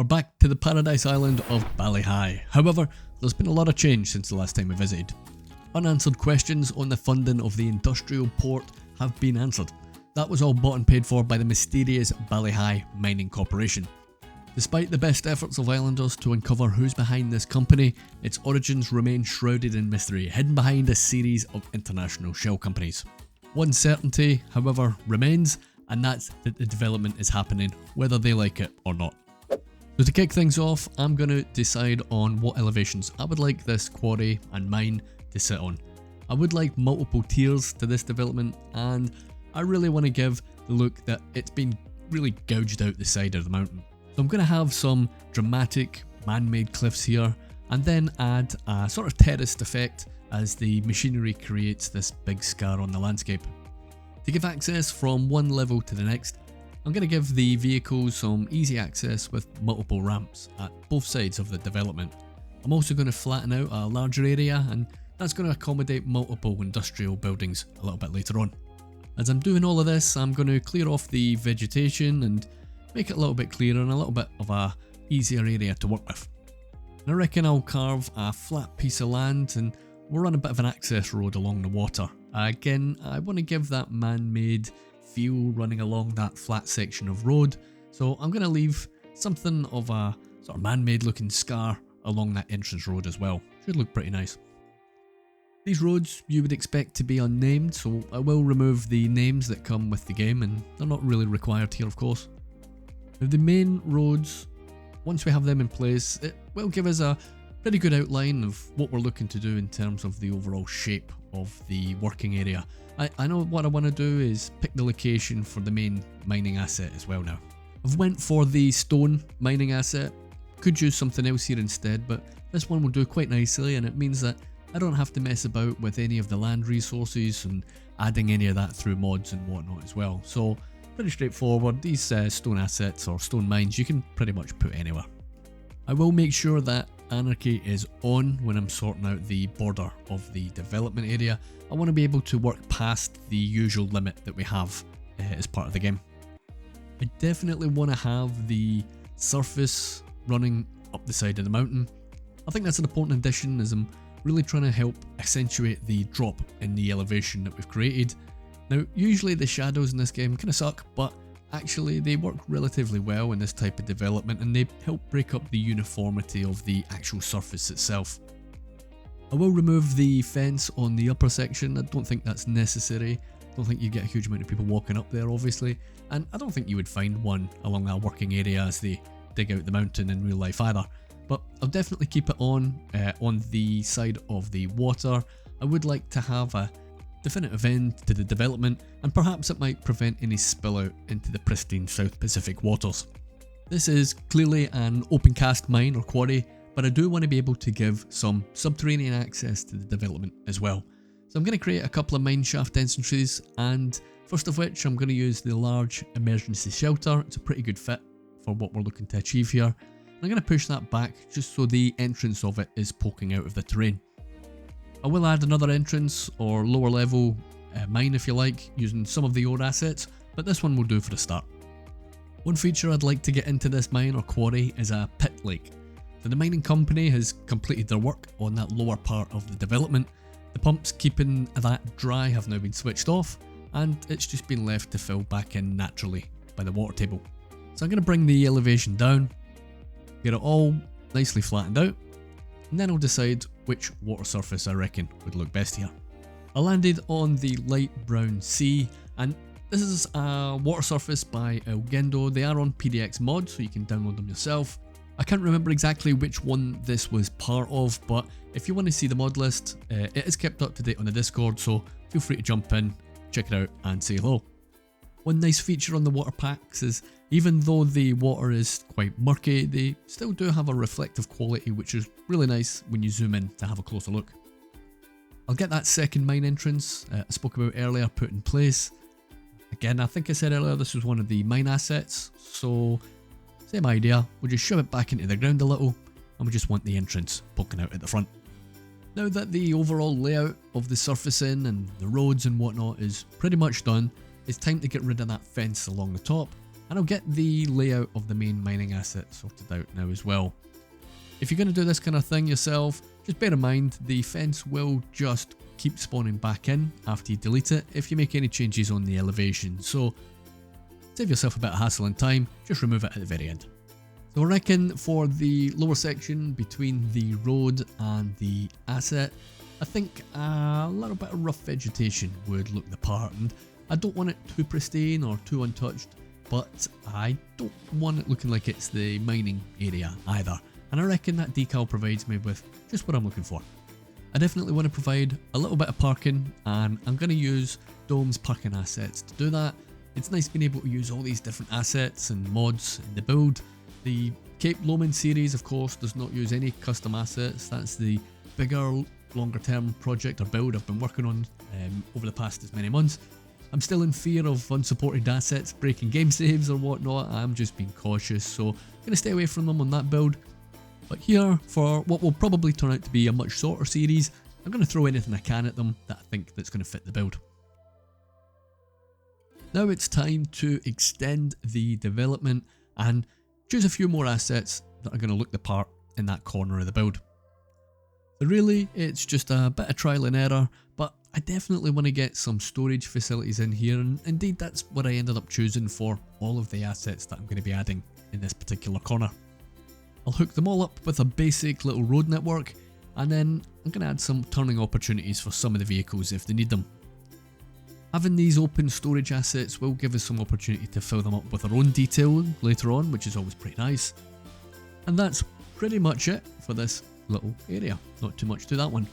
We're back to the paradise island of Bali Ha'i. However, there's been a lot of change since the last time we visited. Unanswered questions on the funding of the industrial port have been answered. That was all bought and paid for by the mysterious Bali Ha'i Mining Corporation. Despite the best efforts of islanders to uncover who's behind this company, its origins remain shrouded in mystery, hidden behind a series of international shell companies. One certainty, however, remains, and that's that the development is happening whether they like it or not. So to kick things off, I'm going to decide on what elevations I would like this quarry and mine to sit on. I would like multiple tiers to this development, and I really want to give the look that it's been really gouged out the side of the mountain. So I'm going to have some dramatic man-made cliffs here, and then add a sort of terraced effect as the machinery creates this big scar on the landscape. To give access from one level to the next, I'm going to give the vehicles some easy access with multiple ramps at both sides of the development. I'm also going to flatten out a larger area, and that's going to accommodate multiple industrial buildings a little bit later on. As I'm doing all of this, I'm going to clear off the vegetation and make it a little bit clearer and a little bit of a easier area to work with. And I reckon I'll carve a flat piece of land and we'll run a bit of an access road along the water. Again, I want to give that man-made feel running along that flat section of road, so I'm going to leave something of a sort of man-made looking scar along that entrance road as well. Should look pretty nice. These roads you would expect to be unnamed, so I will remove the names that come with the game, and they're not really required here of course. Now the main roads, once we have them in place, it will give us a pretty good outline of what we're looking to do in terms of the overall shape of the working area. I know what I want to do is pick the location for the main mining asset as well now. I've went for the stone mining asset, could use something else here instead, but this one will do quite nicely, and it means that I don't have to mess about with any of the land resources and adding any of that through mods and whatnot as well. So pretty straightforward. These stone assets or stone mines you can pretty much put anywhere. I will make sure that anarchy is on when I'm sorting out the border of the development area. I want to be able to work past the usual limit that we have as part of the game. I definitely want to have the surface running up the side of the mountain. I think that's an important addition, as I'm really trying to help accentuate the drop in the elevation that we've created. Now usually the shadows in this game kind of suck, but actually they work relatively well in this type of development, and they help break up the uniformity of the actual surface itself. I will remove the fence on the upper section. I don't think that's necessary. I don't think you get a huge amount of people walking up there obviously, and I don't think you would find one along that working area as they dig out the mountain in real life either. But I'll definitely keep it on the side of the water. I would like to have a definitive end to the development, and perhaps it might prevent any spill out into the pristine South Pacific waters. This is clearly an open cast mine or quarry, but I do want to be able to give some subterranean access to the development as well. So I'm going to create a couple of mine shaft entrances, and first of which I'm going to use the large emergency shelter. It's a pretty good fit for what we're looking to achieve here. I'm going to push that back just so the entrance of it is poking out of the terrain. I will add another entrance or lower level mine if you like, using some of the ore assets, but this one will do for the start. One feature I'd like to get into this mine or quarry is a pit lake. So the mining company has completed their work on that lower part of the development. The pumps keeping that dry have now been switched off, and it's just been left to fill back in naturally by the water table. So I'm going to bring the elevation down, get it all nicely flattened out, and then I'll decide which water surface I reckon would look best here. I landed on the light brown sea, and this is a water surface by Elgendo. They are on PDX mod, so you can download them yourself. I can't remember exactly which one this was part of, but if you want to see the mod list, it is kept up to date on the Discord, so feel free to jump in, check it out and say hello. One nice feature on the water packs is even though the water is quite murky, they still do have a reflective quality, which is really nice when you zoom in to have a closer look. I'll get that second mine entrance I spoke about earlier put in place. Again, I think I said earlier this was one of the mine assets, so same idea, we'll just shove it back into the ground a little, and we just want the entrance poking out at the front. Now that the overall layout of the surfacing and the roads and whatnot is pretty much done, it's time to get rid of that fence along the top. And I'll get the layout of the main mining asset sorted out now as well. If you're going to do this kind of thing yourself, just bear in mind the fence will just keep spawning back in after you delete it if you make any changes on the elevation. So save yourself a bit of hassle and time, just remove it at the very end. So I reckon for the lower section between the road and the asset, I think a little bit of rough vegetation would look the part, and I don't want it too pristine or too untouched, but I don't want it looking like it's the mining area either. And I reckon that decal provides me with just what I'm looking for. I definitely want to provide a little bit of parking, and I'm going to use Dome's parking assets to do that. It's nice being able to use all these different assets and mods in the build. The Cape Loman series, of course, does not use any custom assets. That's the bigger, longer term project or build I've been working on over the past as many months. I'm still in fear of unsupported assets breaking game saves or whatnot. I'm just being cautious, so I'm going to stay away from them on that build. But here, for what will probably turn out to be a much shorter series, I'm going to throw anything I can at them that I think that's going to fit the build. Now it's time to extend the development and choose a few more assets that are going to look the part in that corner of the build. So really, it's just a bit of trial and error, but I definitely want to get some storage facilities in here, and indeed that's what I ended up choosing for all of the assets that I'm going to be adding in this particular corner. I'll hook them all up with a basic little road network, and then I'm going to add some turning opportunities for some of the vehicles if they need them. Having these open storage assets will give us some opportunity to fill them up with our own detailing later on, which is always pretty nice. And that's pretty much it for this little area, not too much to that one.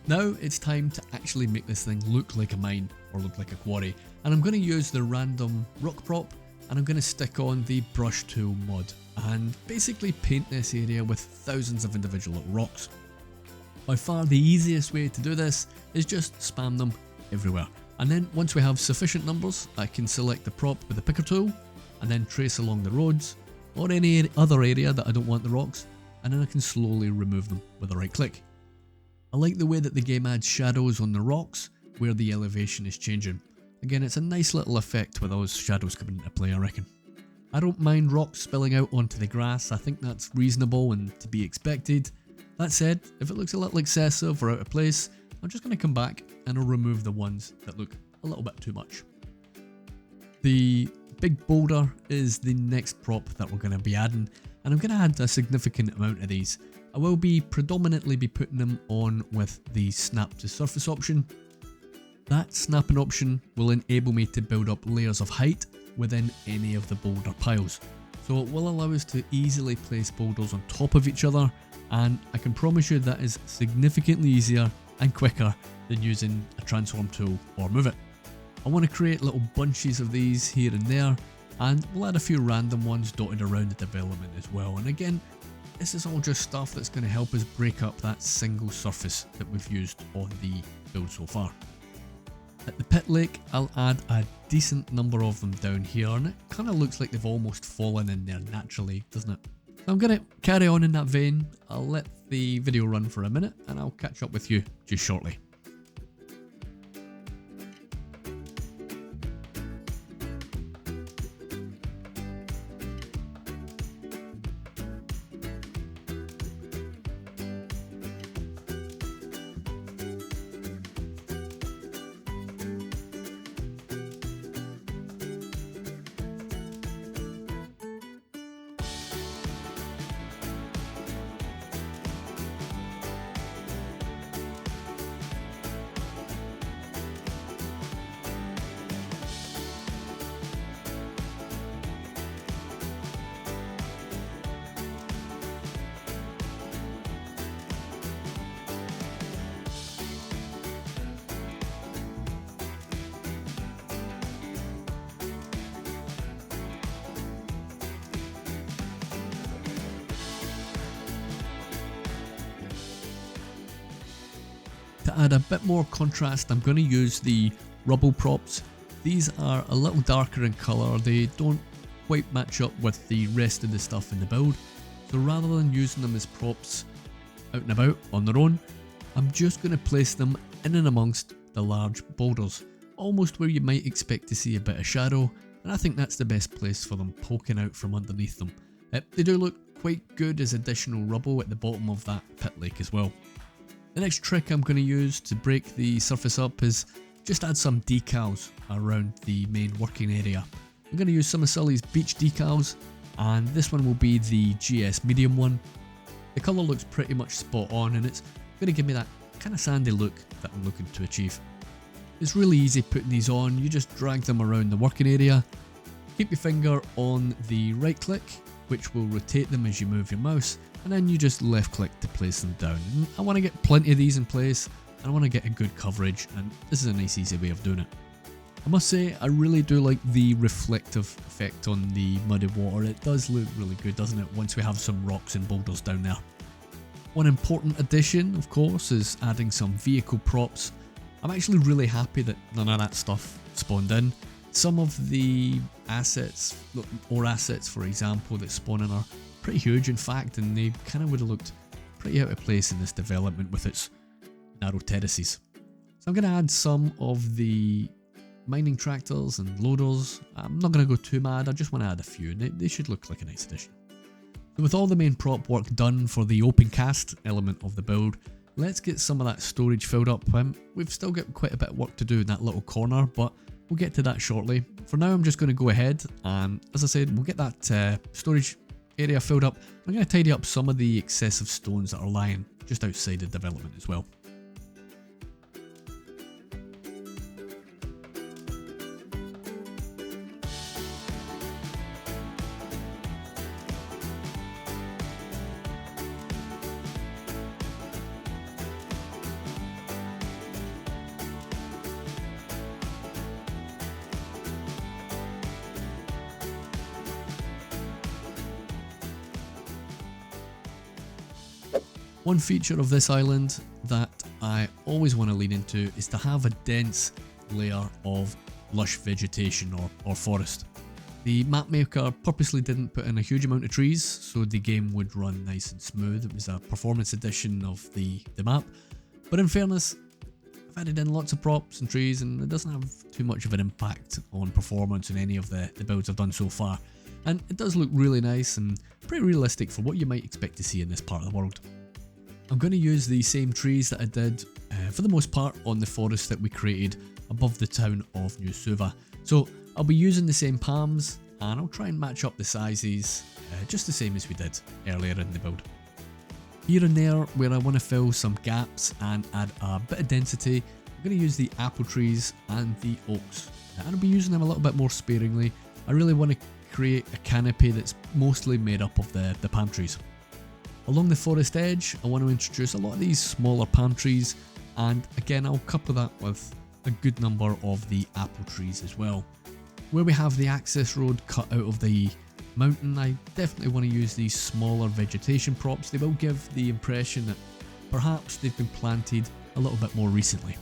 Now it's time to actually make this thing look like a mine or look like a quarry, and I'm going to use the random rock prop, and I'm going to stick on the brush tool mod and basically paint this area with thousands of individual little rocks. By far the easiest way to do this is just spam them everywhere, and then once we have sufficient numbers, I can select the prop with the picker tool and then trace along the roads or any other area that I don't want the rocks, and then I can slowly remove them with a right click. I like the way that the game adds shadows on the rocks where the elevation is changing. Again, it's a nice little effect with those shadows coming into play, I reckon. I don't mind rocks spilling out onto the grass. I think that's reasonable and to be expected. That said, if it looks a little excessive or out of place, I'm just going to come back and I'll remove the ones that look a little bit too much. The big boulder is the next prop that we're going to be adding, and I'm going to add a significant amount of these. I will be predominantly putting them on with the snap to surface option. That snapping option will enable me to build up layers of height within any of the boulder piles. So it will allow us to easily place boulders on top of each other, and I can promise you that is significantly easier and quicker than using a transform tool or move it. I want to create little bunches of these here and there, and we'll add a few random ones dotted around the development as well. And again, this is all just stuff that's going to help us break up that single surface that we've used on the build so far. At the pit lake, I'll add a decent number of them down here, and it kind of looks like they've almost fallen in there naturally, doesn't it? So I'm going to carry on in that vein. I'll let the video run for a minute and I'll catch up with you just shortly. To add a bit more contrast, I'm going to use the rubble props. These are a little darker in colour, they don't quite match up with the rest of the stuff in the build, so rather than using them as props out and about on their own, I'm just going to place them in and amongst the large boulders, almost where you might expect to see a bit of shadow, and I think that's the best place for them poking out from underneath them. They do look quite good as additional rubble at the bottom of that pit lake as well. The next trick I'm going to use to break the surface up is just add some decals around the main working area. I'm going to use some of Sully's beach decals, and this one will be the GS medium one. The colour looks pretty much spot on, and it's going to give me that kind of sandy look that I'm looking to achieve. It's really easy putting these on. You just drag them around the working area, keep your finger on the right click, which will rotate them as you move your mouse, and then you just left click to place them down. And I want to get plenty of these in place, and I want to get a good coverage, and this is a nice easy way of doing it. I must say, I really do like the reflective effect on the muddy water. It does look really good, doesn't it, once we have some rocks and boulders down there. One important addition, of course, is adding some vehicle props. I'm actually really happy that none of that stuff spawned in. Some of the assets, for example, that spawn in are pretty huge in fact, and they kind of would have looked pretty out of place in this development with its narrow terraces. So I'm going to add some of the mining tractors and loaders. I'm not going to go too mad, I just want to add a few, and they should look like a nice addition. So with all the main prop work done for the open cast element of the build, let's get some of that storage filled up. We've still got quite a bit of work to do in that little corner, but we'll get to that shortly. For now, I'm just going to go ahead and, as I said, we'll get that storage area filled up. I'm going to tidy up some of the excessive stones that are lying just outside the development as well. One feature of this island that I always want to lean into is to have a dense layer of lush vegetation or forest. The map maker purposely didn't put in a huge amount of trees so the game would run nice and smooth. It was a performance edition of the map, but in fairness, I've added in lots of props and trees and it doesn't have too much of an impact on performance in any of the builds I've done so far, and it does look really nice and pretty realistic for what you might expect to see in this part of the world. I'm going to use the same trees that I did for the most part on the forest that we created above the town of New Suva. So I'll be using the same palms and I'll try and match up the sizes just the same as we did earlier in the build. Here and there where I want to fill some gaps and add a bit of density, I'm going to use the apple trees and the oaks, and I'll be using them a little bit more sparingly. I really want to create a canopy that's mostly made up of the palm trees. Along the forest edge, I want to introduce a lot of these smaller palm trees, and again I'll couple that with a good number of the apple trees as well. Where we have the access road cut out of the mountain, I definitely want to use these smaller vegetation props. They will give the impression that perhaps they've been planted a little bit more recently.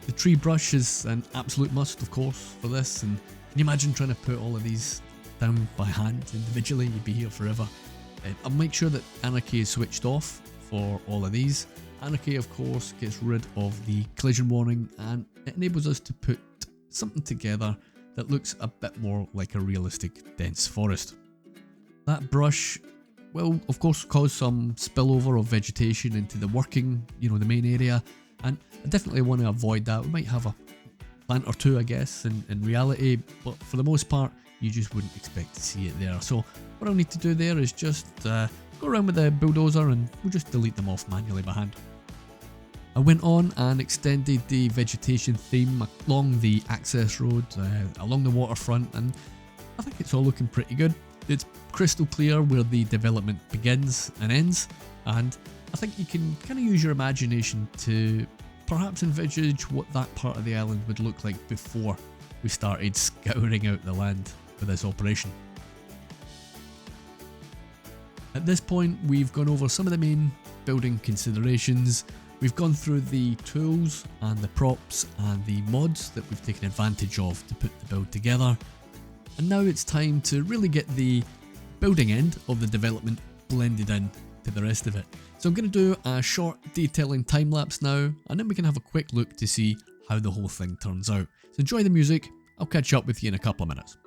The tree brush is an absolute must, of course, for this, and can you imagine trying to put all of these down by hand individually? You'd be here forever. I'll make sure that Anarchy is switched off for all of these. Anarchy, of course, gets rid of the collision warning and it enables us to put something together that looks a bit more like a realistic dense forest. That brush will, of course, cause some spillover of vegetation into the working, the main area, and I definitely want to avoid that. We might have a plant or two, I guess, in reality, but for the most part, you just wouldn't expect to see it there. So what I'll need to do there is just go around with the bulldozer and we'll just delete them off manually by hand. I went on and extended the vegetation theme along the access road, along the waterfront, and I think it's all looking pretty good. It's crystal clear where the development begins and ends, and I think you can kind of use your imagination to perhaps envisage what that part of the island would look like before we started scouring out the land for this operation. At this point, we've gone over some of the main building considerations. We've gone through the tools and the props and the mods that we've taken advantage of to put the build together. And now it's time to really get the building end of the development blended in to the rest of it. So I'm going to do a short detailing time lapse now, and then we can have a quick look to see how the whole thing turns out. So enjoy the music. I'll catch up with you in a couple of minutes.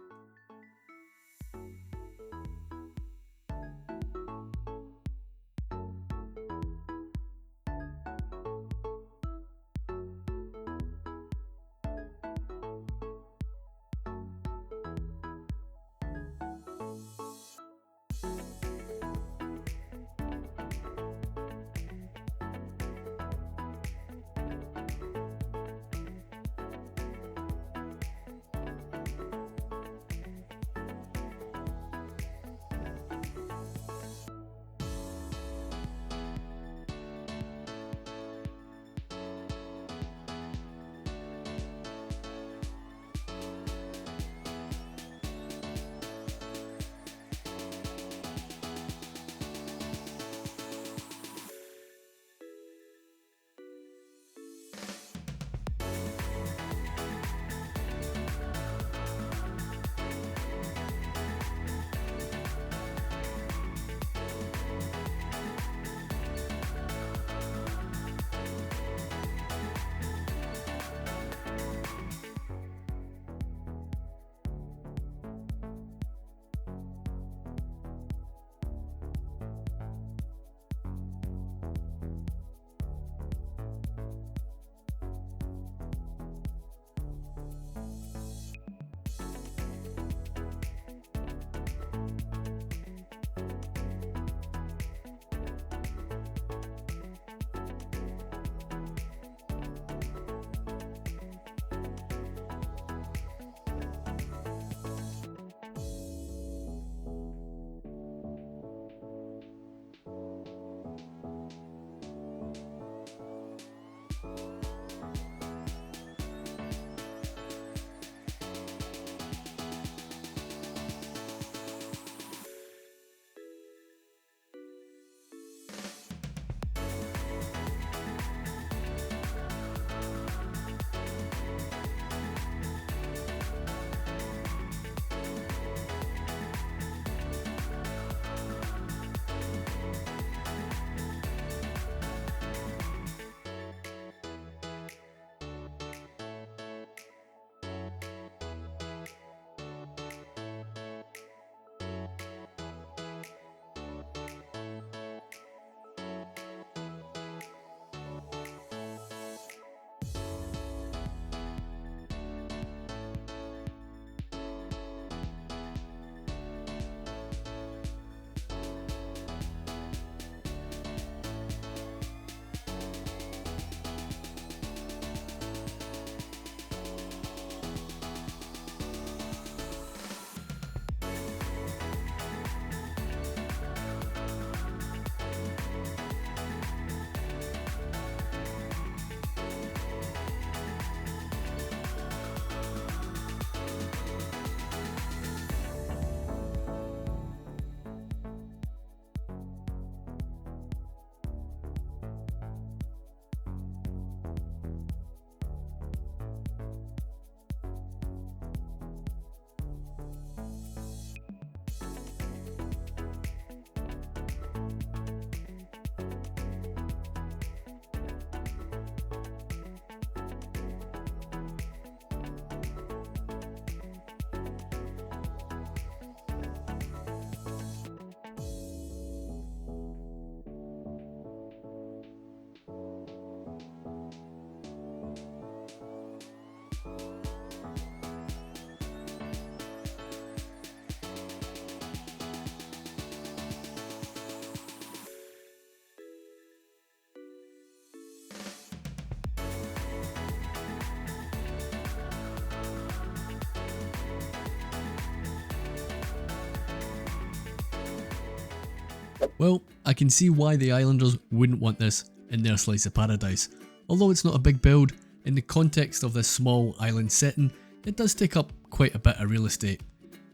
Well, I can see why the islanders wouldn't want this in their slice of paradise. Although it's not a big build, in the context of this small island setting, it does take up quite a bit of real estate.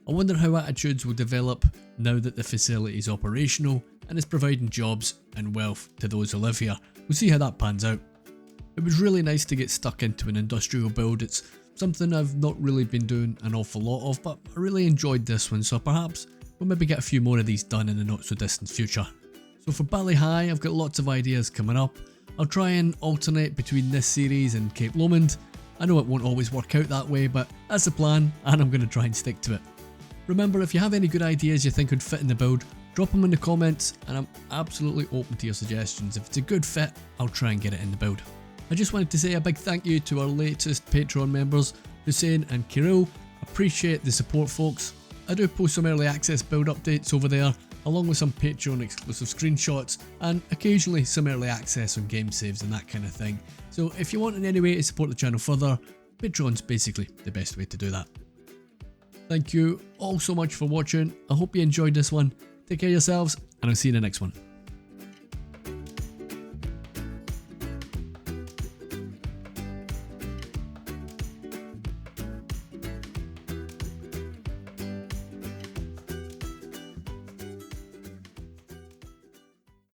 I wonder how attitudes will develop now that the facility is operational and is providing jobs and wealth to those who live here. We'll see how that pans out. It was really nice to get stuck into an industrial build. It's something I've not really been doing an awful lot of, but I really enjoyed this one, so perhaps we'll maybe get a few more of these done in the not so distant future. So for Bali Ha'i, I've got lots of ideas coming up. I'll try and alternate between this series and Cape Lomond. I know it won't always work out that way, but that's the plan and I'm going to try and stick to it. Remember, if you have any good ideas you think would fit in the build, drop them in the comments and I'm absolutely open to your suggestions. If it's a good fit, I'll try and get it in the build. I just wanted to say a big thank you to our latest Patreon members, Hussein and Kirill. Appreciate the support, folks. I do post some early access build updates over there, along with some Patreon exclusive screenshots and occasionally some early access on game saves and that kind of thing. So if you want in any way to support the channel further, Patreon's basically the best way to do that. Thank you all so much for watching. I hope you enjoyed this one. Take care of yourselves, and I'll see you in the next one.